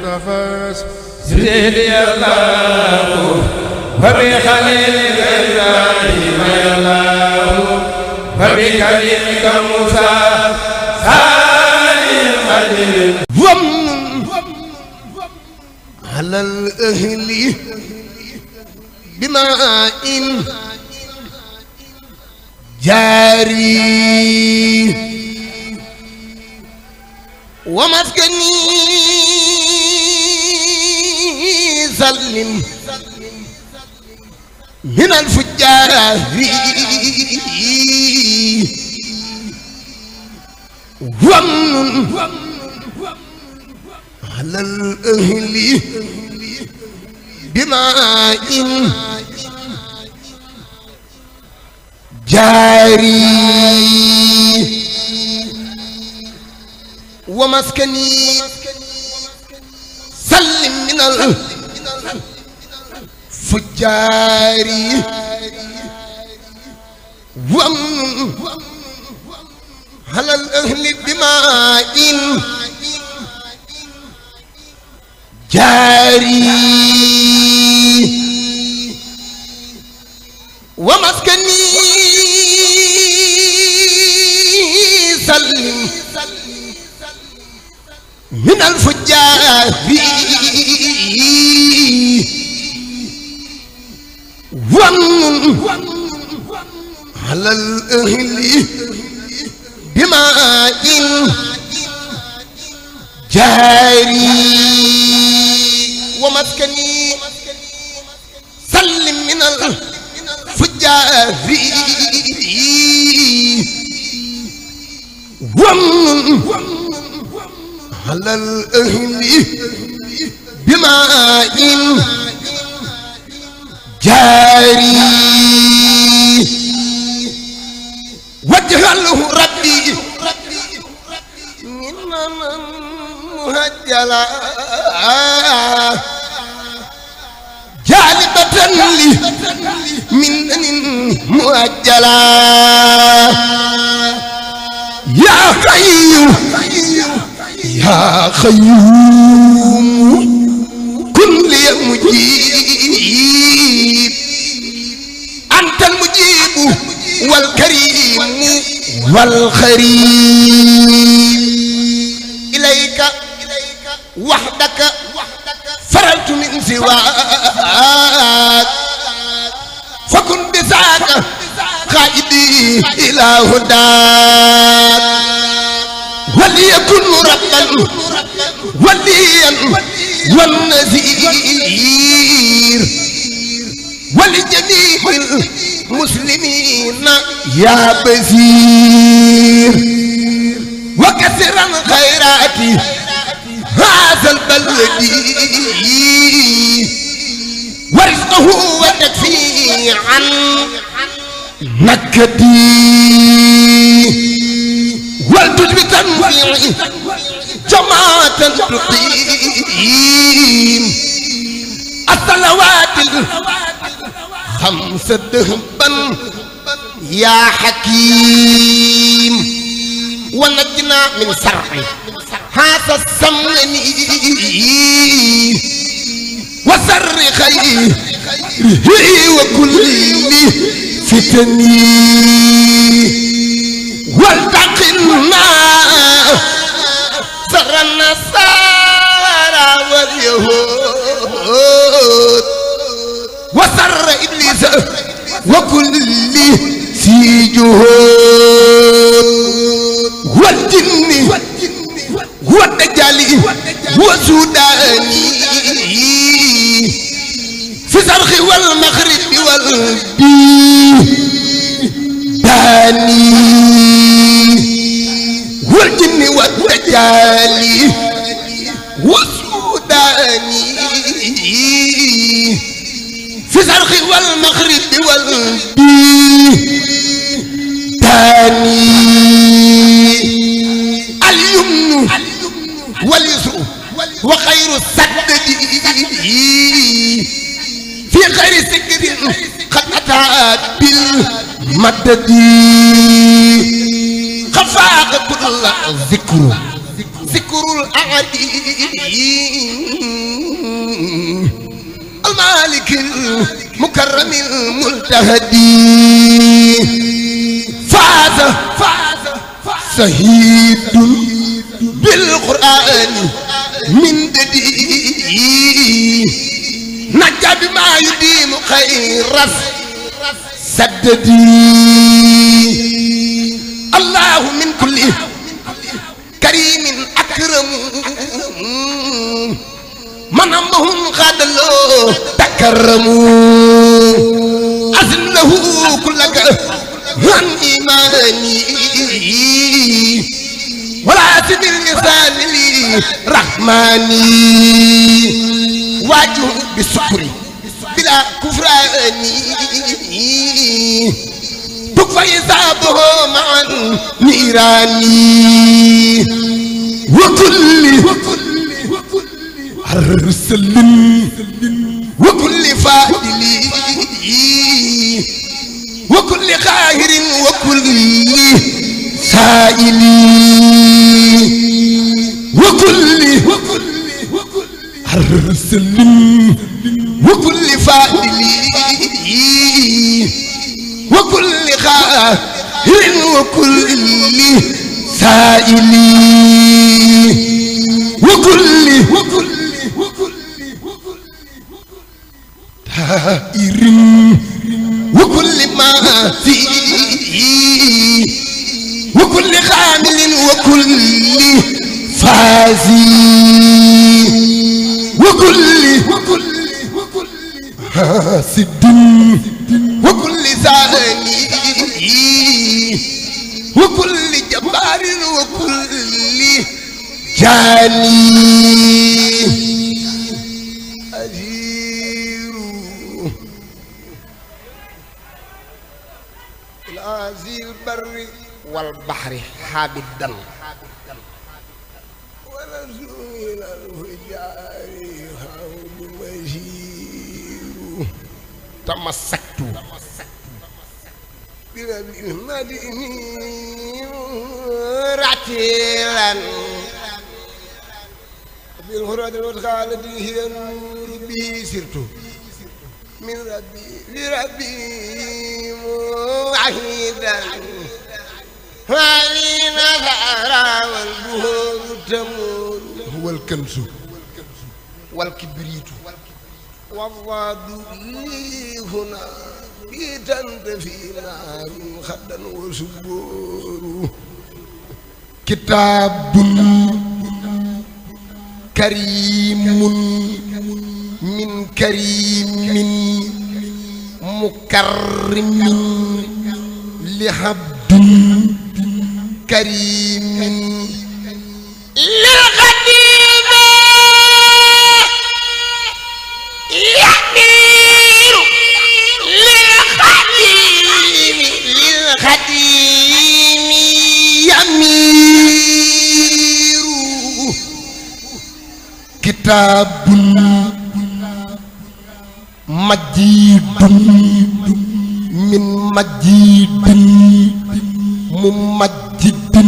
المصطفى سيدي الله وبخليلك إبراهيم الله وبكريمك موسى ثاني الخليل ومن على الأهل بماء جاري ومسكني سلم من الفجار ومن على الأهل بماء جاري ومسكني سلم من الفجار ومن على الأهل بماء جاري ومسكني سلم من الفجار ومن على الأهل بماء جاري ومسكني سلم من الفجار ومن على الأهل بماء جاري وجهله ربي من مهجلا جالبة لي من مهجلا يا حي يا قيوم كن لي مجيب أنت المجيب والكريم والخريم إليك وحدك فرلت من سواك فكن بذاك قائدي إلى هداك وليكن ربا وليا والنذير ولجميع المسلمين يا بزير وكثرا خيراتي هذا البلد ورزقه وتكفي عن نكدي والتجب تنفيعي جماعة تقيم الصلوات الخمس دهبا يا حكيم ونجنا من سر هذا السمن وسر خيره وكل فتني والتقنا سر النصارى واليهود وسر إبليس وكل في جهود والجن والدجال والسوداني في الشرق والمغرب والبيداني والجن والدجال والسوداني في الشرق والمغرب والبيداني اليمن واليسر وخير السدد في خير سكر قد أتى بالمدد خفاق كل ذكر الأعدين مالك المكرم الملتهدي فاز شهيد بالقرآن من ددي نجا بما يديم خير سددي الله من كل كريم أكرم من أمهم خادلو تكرموا أذن له كلك عن إيماني ولا سبيل اللسان لي رحماني واجه بالشكر بلا كفراني تكفى حسابه مع نيراني وكل أرسل وكل فاضل وكل قاهر وكل سائل وكل أرسل وكل فاضل وكل قاهر وكل سائل وكل تائر وكل ما فيه وكل خامل وكل فازي وكل حاسد وكل زاني وكل جبار وكل جاني ذي البر والبحر حابدا ورسول الفجار حول مجير تمسكت برب المدينين رتيلا بالهرد والخالد هي النور به سرت من ربي لربي وحيدا ولي نظر والبهور تمور هو الكنز والكبريت والضاد لي هنا بيتا في نار خدا وسبور كتاب كريم من كريم مكرم لعبد كريم للقديم يأمير للقديم يأمير كتاب مجيد من مجيد ممجد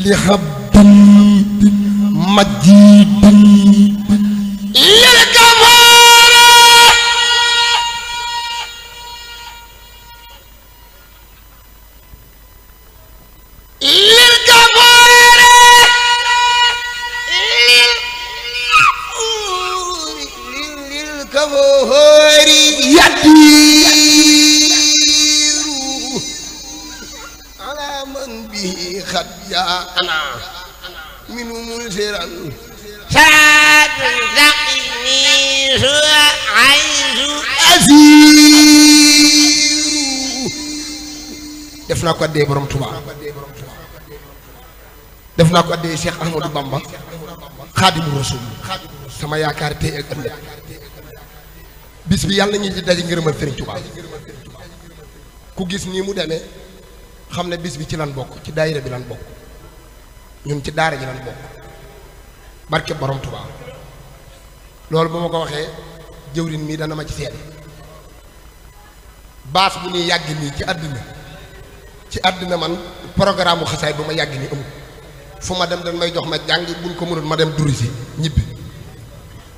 لحب مجيد للكفار للكفار يدير على من به قد جاءنا من منذرا ساعة تقني عيش أزير def naa ko addee borom Tuubaa def naa ko addee Cheikh Ahmadou Bamba Xaadimu Rasuul sama yaakaar tey ak ëllëg bis bi yàlla ñu ci daje ngërëmal Sëriñ Tuubaa ku gis nii mu demee xam ne bis bi ci lan bokk ci daayira bi lan bokk ñun ci daara ji lan bokk barke borom Tuubaa loolu ba ma ko waxee jëwrin mii dana ma ci seede baas bu ñuy yàgg nii ci àddina man programme xasaay bu ma yàgg nii amul fu ma dem dañ may jox ma jàng buñ ko mënul ma dem duri si ñibbi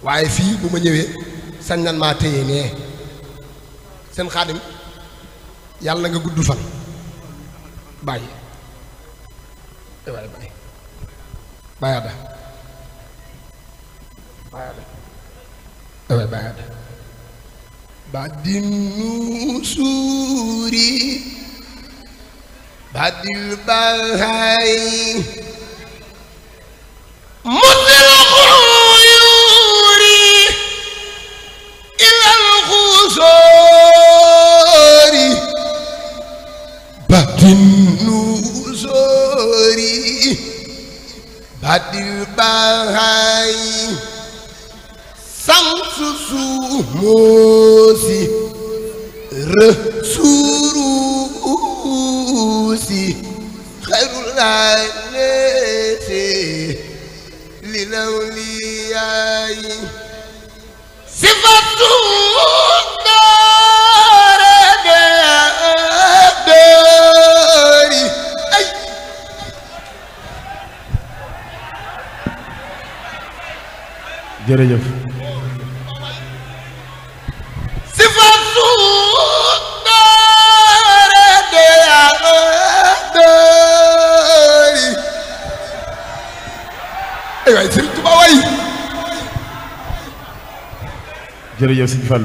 waaye fii bu ma ñëwee sañ nan maa téye nee seen xaadim yàlla nga gudd fan bàyyi waaye bàyyi ada badin suuri badil bahay mutil xuyuri ilal xusori badin suuri badil bahay samsu suusi rasurusi xayrul anasi lil awliyaay sifatu daari ay jërëjëf ay waay Sëriñ Tuubaa waay jërëjëf Sëriñ Fallu